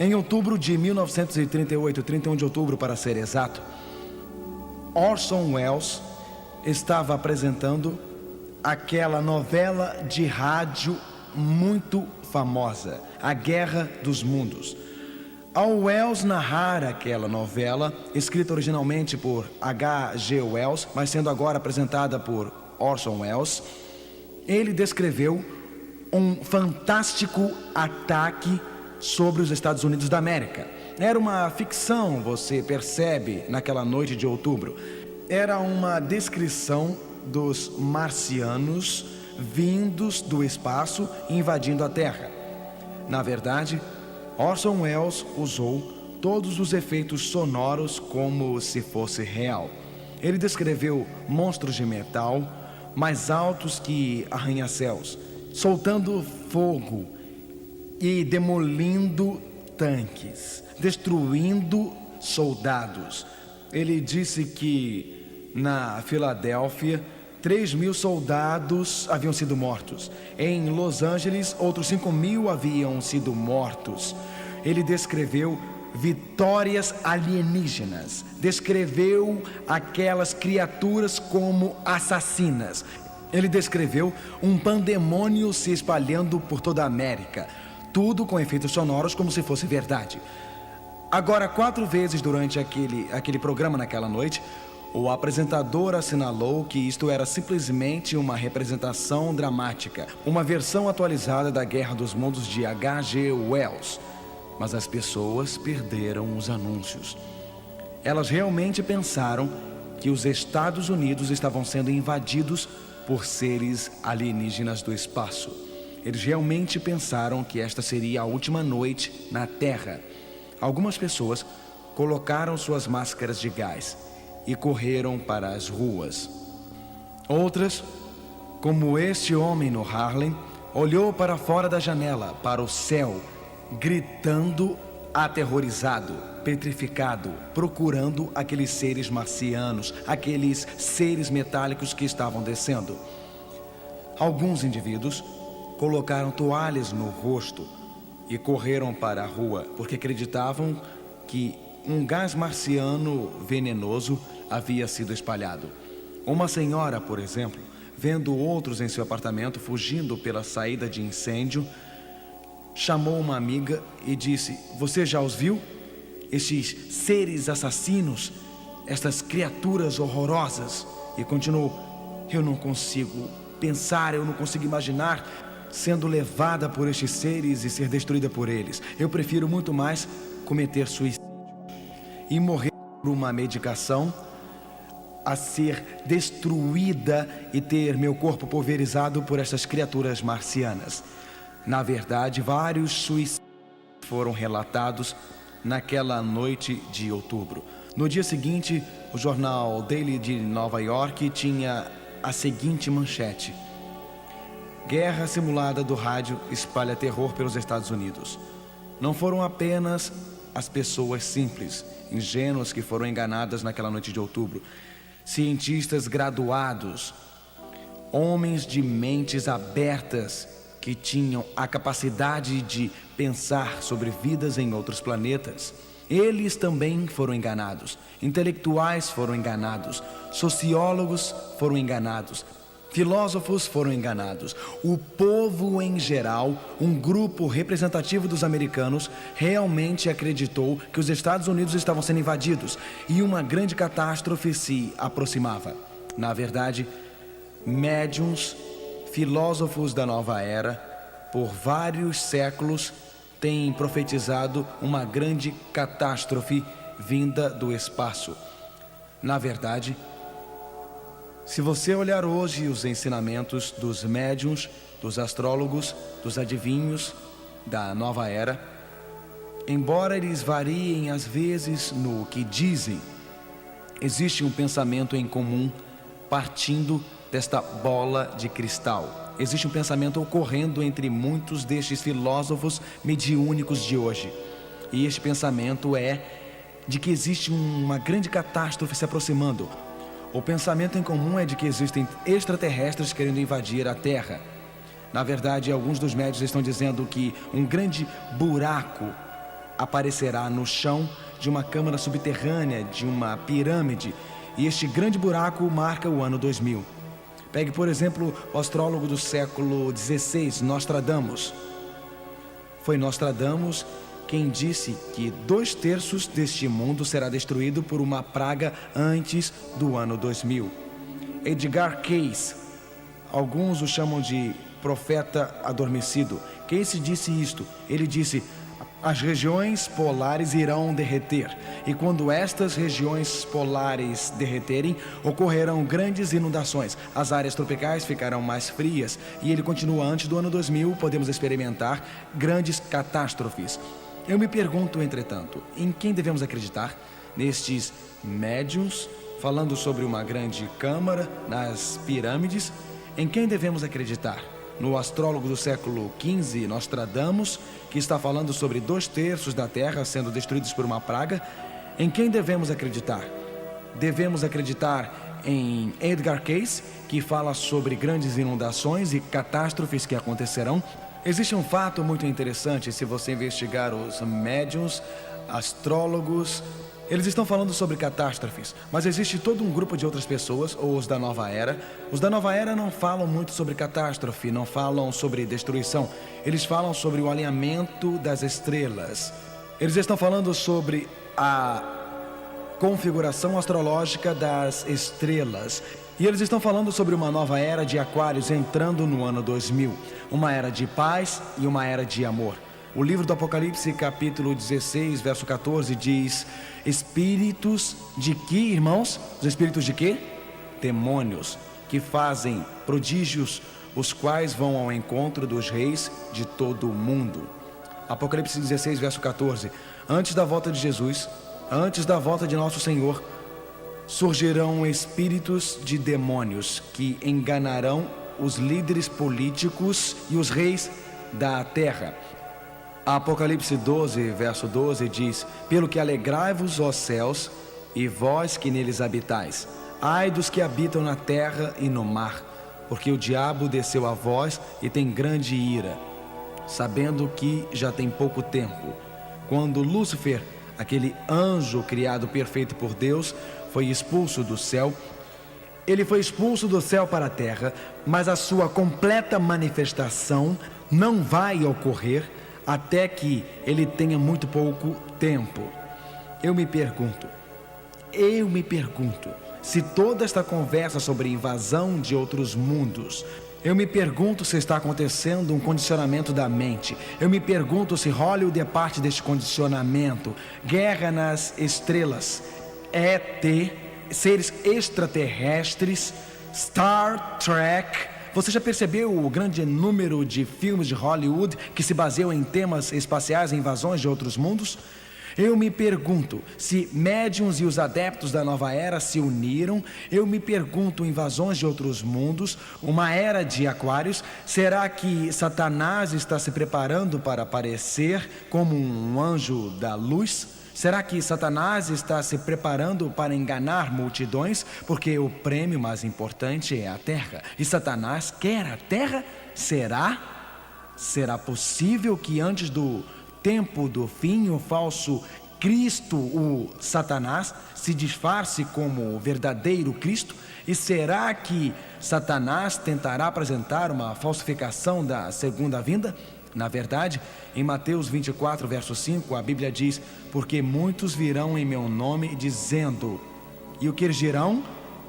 Em outubro de 1938, 31 de outubro para ser exato, Orson Welles estava apresentando aquela novela de rádio muito famosa, A Guerra dos Mundos. Ao Welles narrar aquela novela, escrita originalmente por H.G. Wells, mas sendo agora apresentada por Orson Welles, ele descreveu um fantástico ataque sobre os Estados Unidos da América. Era uma ficção, você percebe, naquela noite de outubro. Era uma descrição dos marcianos vindos do espaço e invadindo a Terra. Na verdade, Orson Welles usou todos os efeitos sonoros como se fosse real. Ele descreveu monstros de metal mais altos que arranha-céus, soltando fogo e demolindo tanques, destruindo soldados. Ele disse que na Filadélfia 3.000 soldados haviam sido mortos. Em Los Angeles, outros 5.000 haviam sido mortos. Ele descreveu vitórias alienígenas, descreveu aquelas criaturas como assassinas. Ele descreveu um pandemônio se espalhando por toda a América, tudo com efeitos sonoros como se fosse verdade. Agora, 4 vezes durante aquele programa naquela noite, o apresentador assinalou que isto era simplesmente uma representação dramática, uma versão atualizada da Guerra dos Mundos de H.G. Wells. Mas as pessoas perderam os anúncios. Elas realmente pensaram que os Estados Unidos estavam sendo invadidos por seres alienígenas do espaço. Eles realmente pensaram que esta seria a última noite na Terra. Algumas pessoas colocaram suas máscaras de gás e correram para as ruas. Outras, como este homem no Harlem, olhou para fora da janela, para o céu, gritando aterrorizado, petrificado, procurando aqueles seres marcianos, aqueles seres metálicos que estavam descendo. Alguns indivíduos colocaram toalhas no rosto e correram para a rua, porque acreditavam que um gás marciano venenoso havia sido espalhado. Uma senhora, por exemplo, vendo outros em seu apartamento fugindo pela saída de incêndio, chamou uma amiga e disse: "Você já os viu? Estes seres assassinos, estas criaturas horrorosas?" E continuou: "Eu não consigo pensar, eu não consigo imaginar sendo levada por estes seres e ser destruída por eles. Eu prefiro muito mais cometer suicídio e morrer por uma medicação a ser destruída e ter meu corpo pulverizado por essas criaturas marcianas." Na verdade, vários suicídios foram relatados naquela noite de outubro. No dia seguinte, o jornal Daily de Nova York tinha a seguinte manchete: "Guerra simulada do rádio espalha terror pelos Estados Unidos." Não foram apenas as pessoas simples, ingênuas que foram enganadas naquela noite de outubro. Cientistas graduados, homens de mentes abertas que tinham a capacidade de pensar sobre vidas em outros planetas, eles também foram enganados. Intelectuais foram enganados, sociólogos foram enganados, filósofos foram enganados. O povo em geral, um grupo representativo dos americanos, realmente acreditou que os Estados Unidos estavam sendo invadidos e uma grande catástrofe se aproximava. Na verdade, médiuns, filósofos da nova era, por vários séculos, têm profetizado uma grande catástrofe vinda do espaço. Na verdade, se você olhar hoje os ensinamentos dos médiuns, dos astrólogos, dos adivinhos da nova era, embora eles variem às vezes no que dizem, existe um pensamento em comum partindo desta bola de cristal. Existe um pensamento ocorrendo entre muitos destes filósofos mediúnicos de hoje. E este pensamento é de que existe uma grande catástrofe se aproximando. O pensamento em comum é de que existem extraterrestres querendo invadir a Terra. Na verdade, alguns dos médios estão dizendo que um grande buraco aparecerá no chão de uma câmara subterrânea, de uma pirâmide, e este grande buraco marca o ano 2000. Pegue, por exemplo, o astrólogo do século XVI, Nostradamus. Foi Nostradamus quem disse que 2/3 deste mundo será destruído por uma praga antes do ano 2000. Edgar Cayce, alguns o chamam de profeta adormecido. Cayce disse isto. Ele disse: as regiões polares irão derreter, e quando estas regiões polares derreterem, ocorrerão grandes inundações. As áreas tropicais ficarão mais frias, e ele continua: antes do ano 2000 podemos experimentar grandes catástrofes. Eu me pergunto, entretanto, em quem devemos acreditar? Nestes médiuns falando sobre uma grande câmara nas pirâmides? Em quem devemos acreditar? No astrólogo do século XV, Nostradamus, que está falando sobre 2/3 da Terra sendo destruídos por uma praga? Em quem devemos acreditar? Devemos acreditar em Edgar Cayce, que fala sobre grandes inundações e catástrofes que acontecerão? Existe um fato muito interessante se você investigar os médiuns, astrólogos. Eles estão falando sobre catástrofes, mas existe todo um grupo de outras pessoas, ou os da Nova Era. Os da Nova Era não falam muito sobre catástrofe, não falam sobre destruição. Eles falam sobre o alinhamento das estrelas. Eles estão falando sobre a configuração astrológica das estrelas. E eles estão falando sobre uma nova era de Aquários entrando no ano 2000. Uma era de paz e uma era de amor. O livro do Apocalipse, capítulo 16, verso 14, diz: espíritos de que, irmãos? Os espíritos de quê? Demônios, que fazem prodígios, os quais vão ao encontro dos reis de todo o mundo. Apocalipse 16, verso 14. Antes da volta de Jesus, antes da volta de nosso Senhor, surgirão espíritos de demônios que enganarão os líderes políticos e os reis da terra. Apocalipse 12, verso 12 diz: pelo que alegrai-vos, ó céus, e vós que neles habitais. Ai dos que habitam na terra e no mar, porque o diabo desceu a vós e tem grande ira, sabendo que já tem pouco tempo. Quando Lúcifer, aquele anjo criado perfeito por Deus, foi expulso do céu, ele foi expulso do céu para a terra, mas a sua completa manifestação não vai ocorrer até que ele tenha muito pouco tempo. Eu me pergunto, se toda esta conversa sobre invasão de outros mundos, eu me pergunto se está acontecendo um condicionamento da mente. Eu me pergunto se Hollywood é parte deste condicionamento. Guerra nas estrelas, ET, seres extraterrestres, Star Trek. Você já percebeu o grande número de filmes de Hollywood que se baseiam em temas espaciais e invasões de outros mundos? Eu me pergunto se médiuns e os adeptos da nova era se uniram. Eu me pergunto, invasões de outros mundos, uma era de Aquários. Será que Satanás está se preparando para aparecer como um anjo da luz? Será que Satanás está se preparando para enganar multidões? Porque o prêmio mais importante é a terra, e Satanás quer a terra? Será possível que antes do tempo do fim, o falso Cristo, o Satanás, se disfarce como o verdadeiro Cristo? E será que Satanás tentará apresentar uma falsificação da segunda vinda? Na verdade, em Mateus 24, verso 5, a Bíblia diz: porque muitos virão em meu nome dizendo, e o que eles dirão?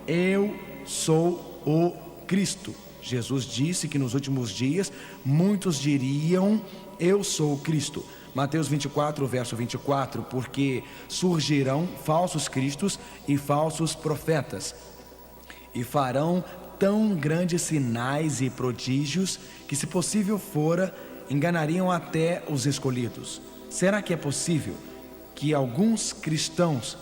Eu sou o Cristo. Jesus disse que nos últimos dias muitos diriam: eu sou o Cristo. Mateus 24, verso 24, porque surgirão falsos cristos e falsos profetas, e farão tão grandes sinais e prodígios que, se possível fora, enganariam até os escolhidos. Será que é possível que alguns cristãos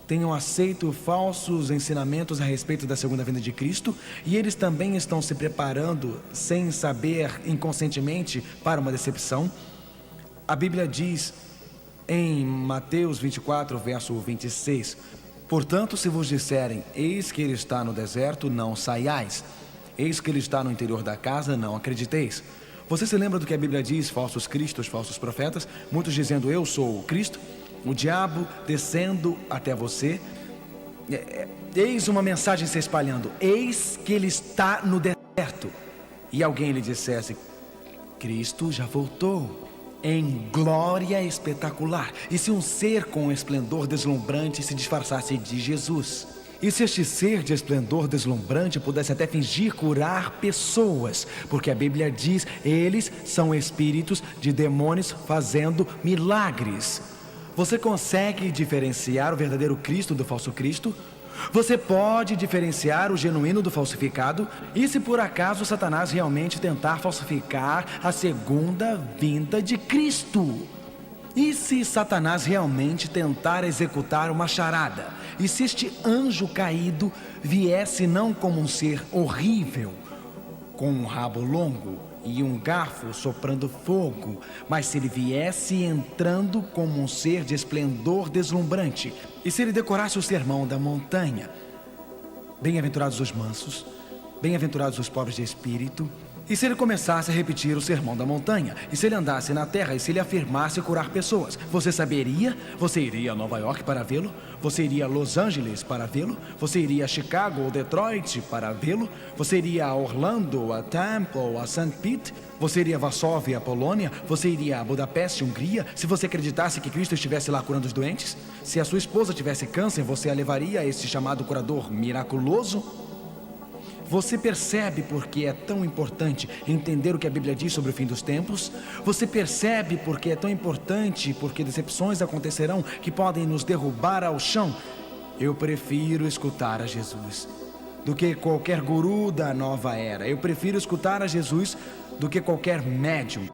tenham aceito falsos ensinamentos a respeito da segunda vinda de Cristo e eles também estão se preparando, sem saber, inconscientemente, para uma decepção? A Bíblia diz em Mateus 24, verso 26: portanto, se vos disserem, eis que ele está no deserto, não saiais, eis que ele está no interior da casa, não acrediteis. Você se lembra do que a Bíblia diz? Falsos cristos, falsos profetas, muitos dizendo eu sou o Cristo, o diabo descendo até você. Eis uma mensagem se espalhando: eis que ele está no deserto. E alguém lhe dissesse: Cristo já voltou em glória espetacular. E se um ser com esplendor deslumbrante se disfarçasse de Jesus? E se este ser de esplendor deslumbrante pudesse até fingir curar pessoas? Porque a Bíblia diz: eles são espíritos de demônios fazendo milagres. Você consegue diferenciar o verdadeiro Cristo do falso Cristo? Você pode diferenciar o genuíno do falsificado? E se por acaso Satanás realmente tentar falsificar a segunda vinda de Cristo? E se Satanás realmente tentar executar uma charada? E se este anjo caído viesse não como um ser horrível, com um rabo longo e um garfo soprando fogo, mas se ele viesse entrando como um ser de esplendor deslumbrante? E se ele decorasse o sermão da montanha? Bem-aventurados os mansos, bem-aventurados os pobres de espírito. E se ele começasse a repetir o sermão da montanha? E se ele andasse na terra? E se ele afirmasse curar pessoas? Você saberia? Você iria a Nova York para vê-lo? Você iria a Los Angeles para vê-lo? Você iria a Chicago ou Detroit para vê-lo? Você iria a Orlando, a Tampa ou a St. Pete? Você iria a Varsóvia, a Polônia? Você iria a Budapeste, Hungria? Se você acreditasse que Cristo estivesse lá curando os doentes? Se a sua esposa tivesse câncer, você a levaria a esse chamado curador miraculoso? Você percebe por que é tão importante entender o que a Bíblia diz sobre o fim dos tempos? Você percebe por que é tão importante, porque decepções acontecerão que podem nos derrubar ao chão? Eu prefiro escutar a Jesus do que qualquer guru da nova era. Eu prefiro escutar a Jesus do que qualquer médium.